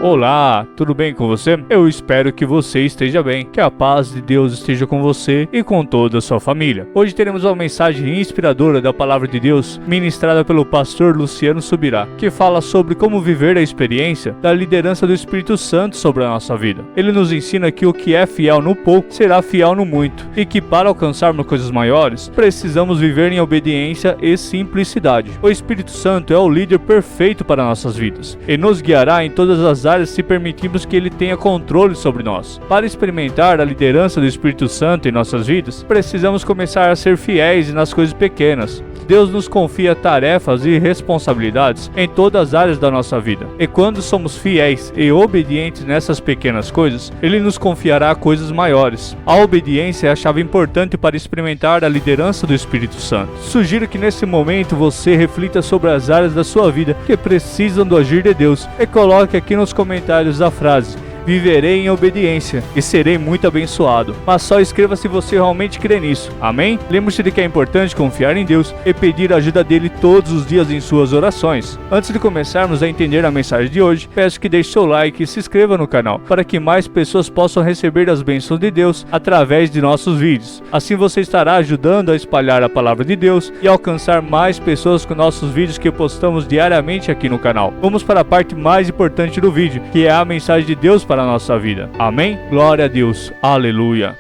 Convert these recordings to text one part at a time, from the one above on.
Olá, tudo bem com você? Eu espero que você esteja bem, que a paz de Deus esteja com você e com toda a sua família. Hoje teremos uma mensagem inspiradora da Palavra de Deus, ministrada pelo pastor Luciano Subirá, que fala sobre como viver a experiência da liderança do Espírito Santo sobre a nossa vida. Ele nos ensina que o que é fiel no pouco será fiel no muito, e que para alcançarmos coisas maiores, precisamos viver em obediência e simplicidade. O Espírito Santo é o líder perfeito para nossas vidas, e nos guiará em todas as áreas se permitirmos que Ele tenha controle sobre nós. Para experimentar a liderança do Espírito Santo em nossas vidas, precisamos começar a ser fiéis nas coisas pequenas. Deus nos confia tarefas e responsabilidades em todas as áreas da nossa vida. E quando somos fiéis e obedientes nessas pequenas coisas, Ele nos confiará coisas maiores. A obediência é a chave importante para experimentar a liderança do Espírito Santo. Sugiro que nesse momento você reflita sobre as áreas da sua vida que precisam do agir de Deus e coloque aqui nos comentários a frase: viverei em obediência e serei muito abençoado. Mas só escreva se você realmente crê nisso. Amém? Lembre-se de que é importante confiar em Deus e pedir a ajuda dele todos os dias em suas orações. Antes de começarmos a entender a mensagem de hoje, peço que deixe seu like e se inscreva no canal, para que mais pessoas possam receber as bênçãos de Deus através de nossos vídeos. Assim você estará ajudando a espalhar a palavra de Deus e alcançar mais pessoas com nossos vídeos que postamos diariamente aqui no canal. Vamos para a parte mais importante do vídeo, que é a mensagem de Deus para a nossa vida. Amém? Glória a Deus. Aleluia.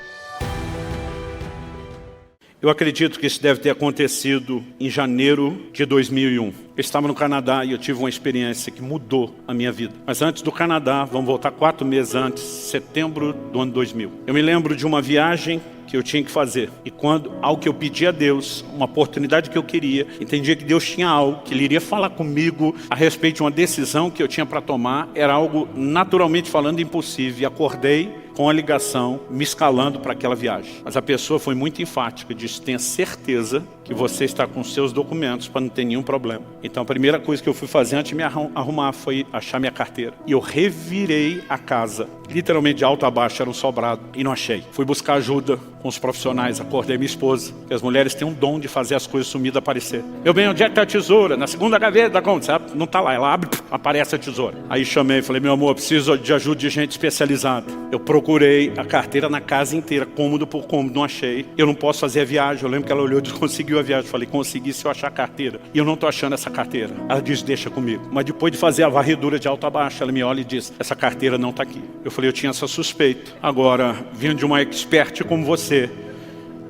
Eu acredito que isso deve ter acontecido em janeiro de 2001. Eu estava no Canadá e eu tive uma experiência que mudou a minha vida. Mas antes do Canadá, vamos voltar 4 meses antes, setembro do ano 2000. Eu me lembro de uma viagem que eu tinha que fazer. E quando algo que eu pedi a Deus, uma oportunidade que eu queria, entendia que Deus tinha algo, que Ele iria falar comigo a respeito de uma decisão que eu tinha para tomar, era algo naturalmente falando impossível. E acordei com a ligação, me escalando para aquela viagem. Mas a pessoa foi muito enfática, disse: tenha certeza que você está com seus documentos para não ter nenhum problema. Então a primeira coisa que eu fui fazer antes de me arrumar foi achar minha carteira. E eu revirei a casa, literalmente de alto a baixo, era um sobrado, e não achei. Fui buscar ajuda com os profissionais, acordei minha esposa, que as mulheres têm um dom de fazer as coisas sumidas aparecer. Meu bem, onde é que está a tesoura? Na segunda gaveta da conta, sabe? Não está lá, ela abre, aparece a tesoura. Aí chamei, falei: meu amor, preciso de ajuda de gente especializada. Eu procurei a carteira na casa inteira, cômodo por cômodo, não achei. Eu não posso fazer a viagem. Eu lembro que ela olhou e disse: conseguiu a viagem. Eu falei: consegui se eu achar a carteira. E eu não estou achando essa carteira. Ela disse: deixa comigo. Mas depois de fazer a varredura de alto a baixo, ela me olha e diz: essa carteira não está aqui. Eu falei: eu tinha essa suspeita. Agora, vindo de uma expert como você,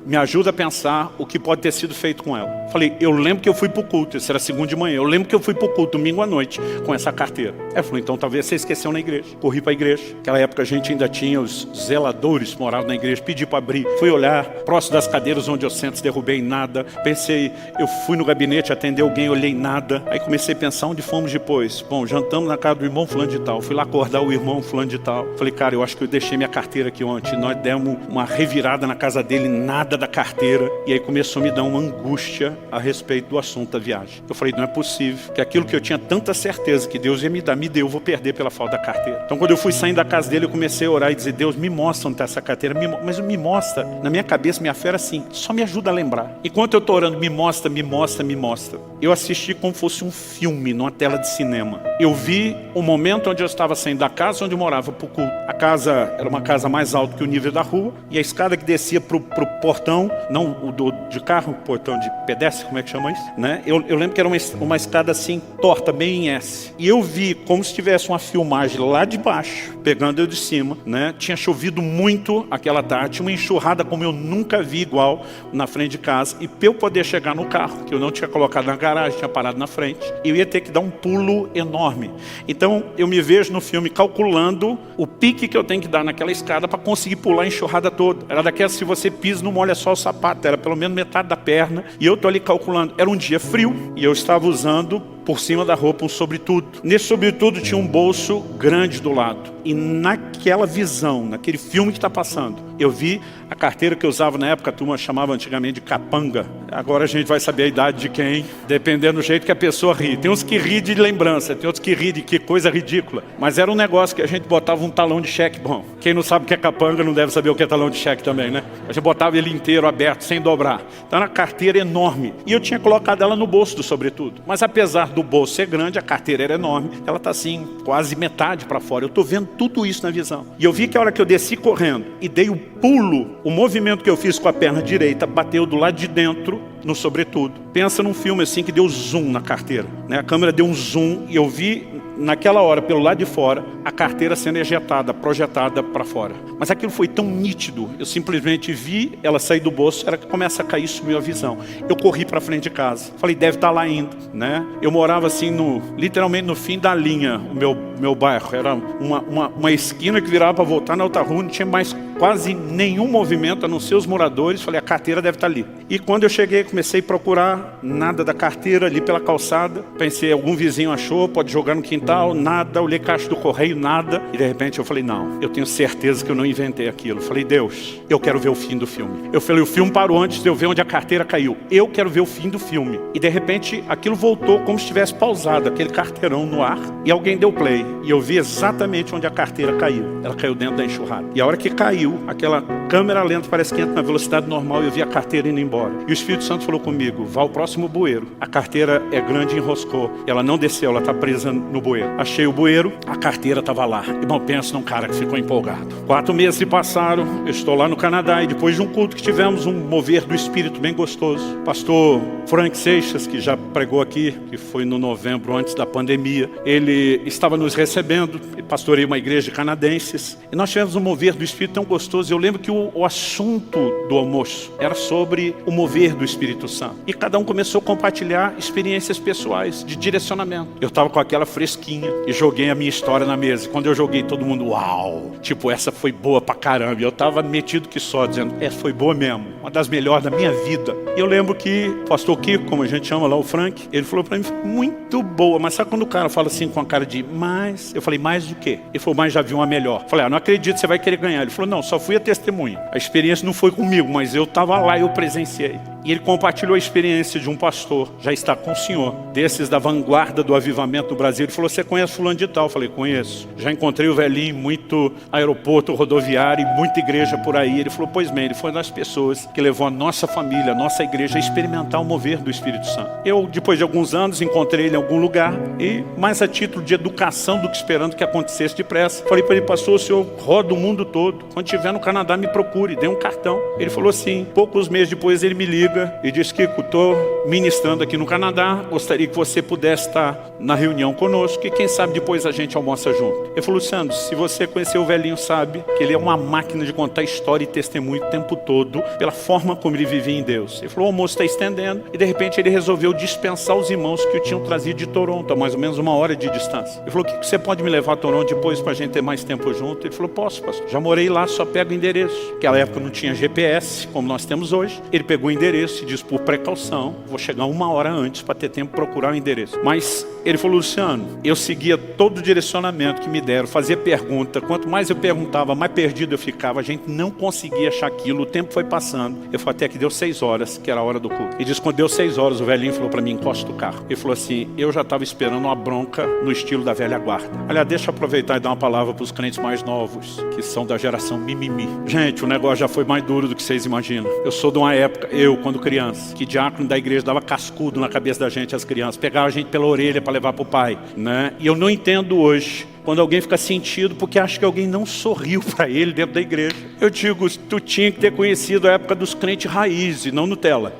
me ajuda a pensar o que pode ter sido feito com ela. Falei: eu lembro que eu fui para o culto, isso era segunda de manhã, eu lembro que eu fui para o culto domingo à noite com essa carteira. Ela falou: então talvez você esqueceu na igreja. Corri para a igreja. Naquela época a gente ainda tinha os zeladores que moravam na igreja. Pedi para abrir, fui olhar, próximo das cadeiras onde eu sento, derrubei nada. Pensei, eu fui no gabinete atender alguém, olhei nada. Aí comecei a pensar onde fomos depois. Bom, jantamos na casa do irmão fulano de tal. Fui lá acordar o irmão fulano de tal. Falei: cara, eu acho que eu deixei minha carteira aqui ontem. Nós demos uma revirada na casa dele, nada da carteira. E aí começou a me dar uma angústia a respeito do assunto da viagem. Eu falei: não é possível que aquilo que eu tinha tanta certeza que Deus ia me dar, me deu, eu vou perder pela falta da carteira. Então quando eu fui saindo da casa dele, eu comecei a orar e dizer: Deus, me mostra onde está essa carteira. Mas me mostra. Na minha cabeça, minha fé era assim: só me ajuda a lembrar. Enquanto eu estou orando: me mostra, me mostra, me mostra. Eu assisti como fosse um filme numa tela de cinema. Eu vi o momento onde eu estava saindo da casa onde eu morava para o culto. A casa era uma casa mais alta que o nível da rua, e a escada que descia para o portão, não o de carro, portão de pedestre, como é que chama isso? Né? Eu lembro que era uma escada assim, torta, bem em S. E eu vi como se tivesse uma filmagem lá de baixo, pegando eu de cima, né? Tinha chovido muito aquela tarde, uma enxurrada como eu nunca vi igual na frente de casa. E para eu poder chegar no carro, que eu não tinha colocado na garagem, tinha parado na frente, eu ia ter que dar um pulo enorme. Então eu me vejo no filme calculando o pique que eu tenho que dar naquela escada para conseguir pular a enxurrada toda. Era daquelas, se você pisa, não molha só o sapato, era pelo menos metade da perna. E eu tô ali calculando. Era um dia frio e eu estava usando por cima da roupa um sobretudo. Nesse sobretudo tinha um bolso grande do lado. E naquela visão, naquele filme que está passando, eu vi a carteira que eu usava na época, a turma chamava antigamente de capanga. Agora a gente vai saber a idade de quem, dependendo do jeito que a pessoa ri. Tem uns que ri de lembrança, tem outros que ri de que coisa ridícula. Mas era um negócio que a gente botava um talão de cheque. Bom, quem não sabe o que é capanga não deve saber o que é talão de cheque também, né? A gente botava ele inteiro aberto, sem dobrar. Então era uma carteira enorme. E eu tinha colocado ela no bolso do sobretudo. Mas apesar do bolso ser grande, a carteira era enorme. Ela está assim, quase metade para fora. Eu estou vendo tudo isso na visão. E eu vi que a hora que eu desci correndo e dei o pulo, o movimento que eu fiz com a perna direita bateu do lado de dentro no sobretudo. Pensa num filme assim que deu zoom na carteira, né? A câmera deu um zoom e eu vi naquela hora, pelo lado de fora, a carteira sendo ejetada, projetada para fora. Mas aquilo foi tão nítido, eu simplesmente vi ela sair do bolso, era que começa a cair, sumiu a visão. Eu corri para frente de casa, falei, deve estar lá ainda, né? Eu morava assim, literalmente no fim da linha, o meu bairro, era uma esquina que virava para voltar na outra rua, não tinha mais quase nenhum movimento, a não ser os moradores. Falei, a carteira deve estar ali. E quando eu cheguei, comecei a procurar, nada da carteira ali pela calçada. Pensei, algum vizinho achou, pode jogar no quintal, nada. Olhei caixa do correio, nada. E de repente eu falei, não, eu tenho certeza que eu não inventei aquilo. Falei, Deus, eu quero ver o fim do filme. Eu falei, o filme parou antes de eu ver onde a carteira caiu. Eu quero ver o fim do filme. E de repente aquilo voltou como se tivesse pausado, aquele carteirão no ar. E alguém deu play. E eu vi exatamente onde a carteira caiu. Ela caiu dentro da enxurrada. E a hora que caiu, aquela câmera lenta parece que entra na velocidade normal e eu vi a carteira indo embora. E o Espírito Santo falou comigo, vá ao próximo bueiro. A carteira é grande e enroscou. Ela não desceu, ela está presa no bueiro. Achei o bueiro, a carteira estava lá. Irmão, pensa num cara que ficou empolgado. 4 meses se passaram, eu estou lá no Canadá e depois de um culto que tivemos, um mover do Espírito bem gostoso. Pastor Frank Seixas, que já pregou aqui, que foi no novembro antes da pandemia, ele estava nos recebendo, pastoreei uma igreja de canadenses, e nós tivemos um mover do Espírito tão gostoso. Eu lembro que o assunto do almoço era sobre o mover do Espírito Santo. E cada um começou a compartilhar experiências pessoais de direcionamento. Eu estava com aquela fresquinha e joguei a minha história na mesa. E quando eu joguei, todo mundo, uau! Tipo, essa foi boa pra caramba. E eu estava metido que só, dizendo, essa foi boa mesmo. Uma das melhores da minha vida. E eu lembro que o pastor Kiko, como a gente chama lá, o Frank, ele falou pra mim, muito boa. Mas sabe quando o cara fala assim com a cara de, mais? Eu falei, mais do quê? Ele falou, mas já vi uma melhor. Eu falei, não acredito, você vai querer ganhar. Ele falou, não, só fui a testemunha. A experiência não foi comigo, mas eu estava lá e eu presenciei. E ele compartilhou a experiência de um pastor, já está com o senhor, desses da vanguarda do avivamento do Brasil. Ele falou, você conhece fulano de tal? Eu falei, conheço. Já encontrei o velhinho em muito aeroporto rodoviário e muita igreja por aí. Ele falou, pois bem, ele foi uma das pessoas que levou a nossa família, a nossa igreja a experimentar o mover do Espírito Santo. Eu, depois de alguns anos, encontrei ele em algum lugar e, mais a título de educação do que esperando que acontecesse depressa, falei para ele, pastor, o senhor roda o mundo todo. Quando estiver no Canadá, me procure, dê um cartão. Ele falou assim, poucos meses depois ele me liga e diz, Kiko, estou ministrando aqui no Canadá, gostaria que você pudesse estar na reunião conosco e quem sabe depois a gente almoça junto. Ele falou, Luciano, se você conhecer o velhinho, sabe que ele é uma máquina de contar história e testemunho o tempo todo, pela forma como ele vivia em Deus. Ele falou, o almoço está estendendo e de repente ele resolveu dispensar os irmãos que o tinham trazido de Toronto, a mais ou menos 1 hora de distância. Ele falou, Kiko, você pode me levar a Toronto depois para a gente ter mais tempo junto? Ele falou, posso, pastor. Já morei lá, só pego o endereço. Naquela época não tinha GPS, como nós temos hoje. Ele pegou o endereço e disse, por precaução, vou chegar 1 hora antes para ter tempo de procurar o endereço. Mas ele falou, Luciano, eu seguia todo o direcionamento que me deram, fazia pergunta. Quanto mais eu perguntava, mais perdido eu ficava. A gente não conseguia achar aquilo, o tempo foi passando. Eu falei, até que deu 6 horas, que era a hora do culto. Ele disse, quando deu 6 horas, o velhinho falou para mim, encosta o carro. Ele falou assim, eu já estava esperando uma bronca no estilo da velha guarda. Aliás, deixa eu aproveitar e dar uma palavra para os crentes mais novos, que são da geração mimimi. Gente, o negócio já foi mais duro do que vocês imaginam. Eu sou de uma época, quando criança, que diácono da igreja dava cascudo na cabeça da gente, as crianças, pegava a gente pela orelha para levar para o pai, né? E eu não entendo hoje quando alguém fica sentido porque acha que alguém não sorriu para ele dentro da igreja. Eu digo, tu tinha que ter conhecido a época dos crentes raiz e não Nutella.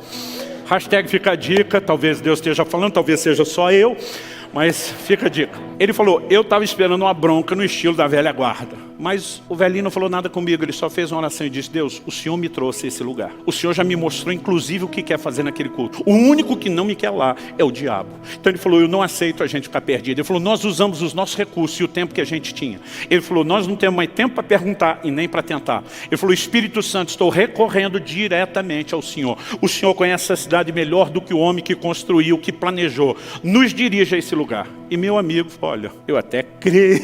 Hashtag fica a dica, talvez Deus esteja falando, talvez seja só eu, mas fica a dica. Ele falou, eu estava esperando uma bronca no estilo da velha guarda. Mas o velhinho não falou nada comigo, ele só fez uma oração e disse, Deus, o Senhor me trouxe a esse lugar. O Senhor já me mostrou, inclusive, o que quer fazer naquele culto. O único que não me quer lá é o diabo. Então ele falou, eu não aceito a gente ficar perdido. Ele falou, nós usamos os nossos recursos e o tempo que a gente tinha. Ele falou, nós não temos mais tempo para perguntar e nem para tentar. Ele falou, Espírito Santo, estou recorrendo diretamente ao Senhor. O Senhor conhece a cidade melhor do que o homem que construiu, que planejou. Nos dirige a esse lugar. E meu amigo, olha, eu até creio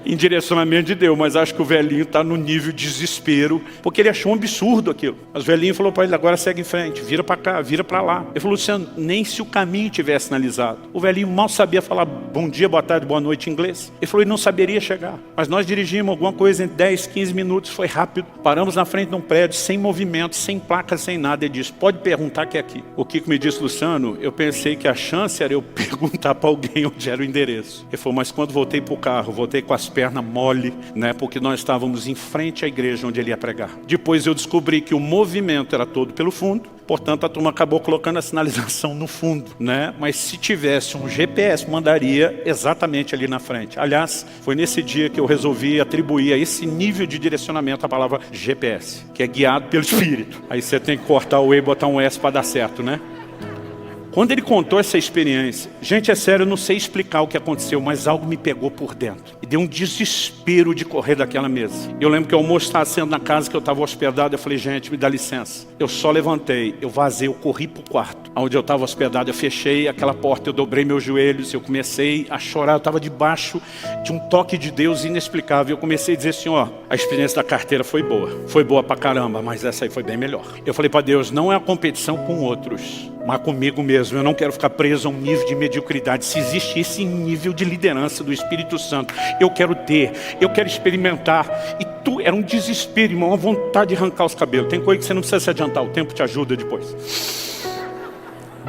em direcionamento de Deus, mas acho que o velhinho está no nível de desespero, porque ele achou um absurdo aquilo. Mas o velhinho falou para ele, agora segue em frente, vira para cá, vira para lá. Ele falou, Luciano, nem se o caminho tivesse sinalizado. O velhinho mal sabia falar bom dia, boa tarde, boa noite em inglês. Ele falou, ele não saberia chegar. Mas nós dirigimos alguma coisa em 10, 15 minutos, foi rápido. Paramos na frente de um prédio, sem movimento, sem placa, sem nada. Ele disse, pode perguntar que é aqui. O Kiko me disse, Luciano, eu pensei que a chance era eu perguntar para alguém onde era o endereço. Ele falou, mas quando voltei para o carro, voltei com as pernas mole, né? Porque nós estávamos em frente à igreja onde ele ia pregar. Depois eu descobri que o movimento era todo pelo fundo, portanto a turma acabou colocando a sinalização no fundo, né? Mas se tivesse um GPS, mandaria exatamente ali na frente. Aliás, foi nesse dia que eu resolvi atribuir a esse nível de direcionamento a palavra GPS, que é guiado pelo Espírito. Aí você tem que cortar o E e botar um S para dar certo, né? Quando ele contou essa experiência, gente, é sério, eu não sei explicar o que aconteceu, mas algo me pegou por dentro. E deu um desespero de correr daquela mesa. Eu lembro que o almoço estava sendo na casa que eu estava hospedado, eu falei, gente, me dá licença. Eu só levantei, eu vazei, eu corri para o quarto, onde eu estava hospedado, eu fechei aquela porta, eu dobrei meus joelhos, eu comecei a chorar, eu estava debaixo de um toque de Deus inexplicável. Eu comecei a dizer assim, ó, a experiência da carteira foi boa pra caramba, mas essa aí foi bem melhor. Eu falei para Deus, não é a competição com outros, mas comigo mesmo. Eu não quero ficar preso a um nível de mediocridade. Se existe esse nível de liderança do Espírito Santo, eu quero ter, eu quero experimentar. E era um desespero, irmão, uma vontade de arrancar os cabelos. Tem coisa que você não precisa se adiantar, o tempo te ajuda depois.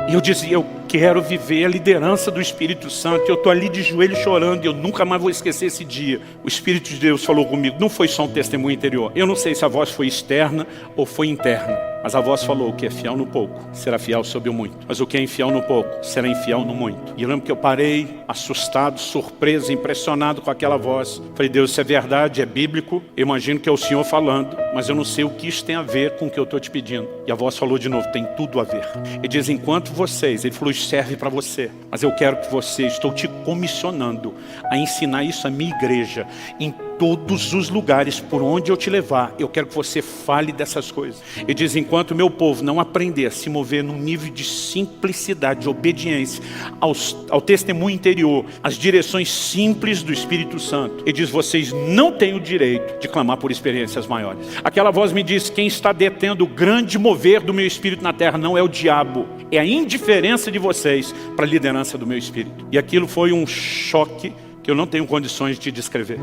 E eu dizia, eu quero viver a liderança do Espírito Santo. Eu estou ali de joelho chorando e eu nunca mais vou esquecer esse dia. O Espírito de Deus falou comigo, não foi só um testemunho interior. Eu não sei se a voz foi externa ou foi interna. Mas a voz falou, o que é fiel no pouco, será fiel sobre o muito. Mas o que é infiel no pouco, será infiel no muito. E eu lembro que eu parei, assustado, surpreso, impressionado com aquela voz. Falei, Deus, isso é verdade, é bíblico. Eu imagino que é o Senhor falando, mas eu não sei o que isso tem a ver com o que eu estou te pedindo. E a voz falou de novo, tem tudo a ver. Ele diz, enquanto vocês, ele falou, isso serve para você. Mas eu quero que você, estou te comissionando a ensinar isso à minha igreja, em todos os lugares por onde eu te levar. Eu quero que você fale dessas coisas. Ele diz, enquanto o meu povo não aprender a se mover num nível de simplicidade, de obediência ao testemunho interior, às direções simples do Espírito Santo, ele diz, vocês não têm o direito de clamar por experiências maiores. Aquela voz me diz, quem está detendo o grande mover do meu Espírito na terra não é o diabo, é a indiferença de vocês para a liderança do meu Espírito. E aquilo foi um choque que eu não tenho condições de descrever.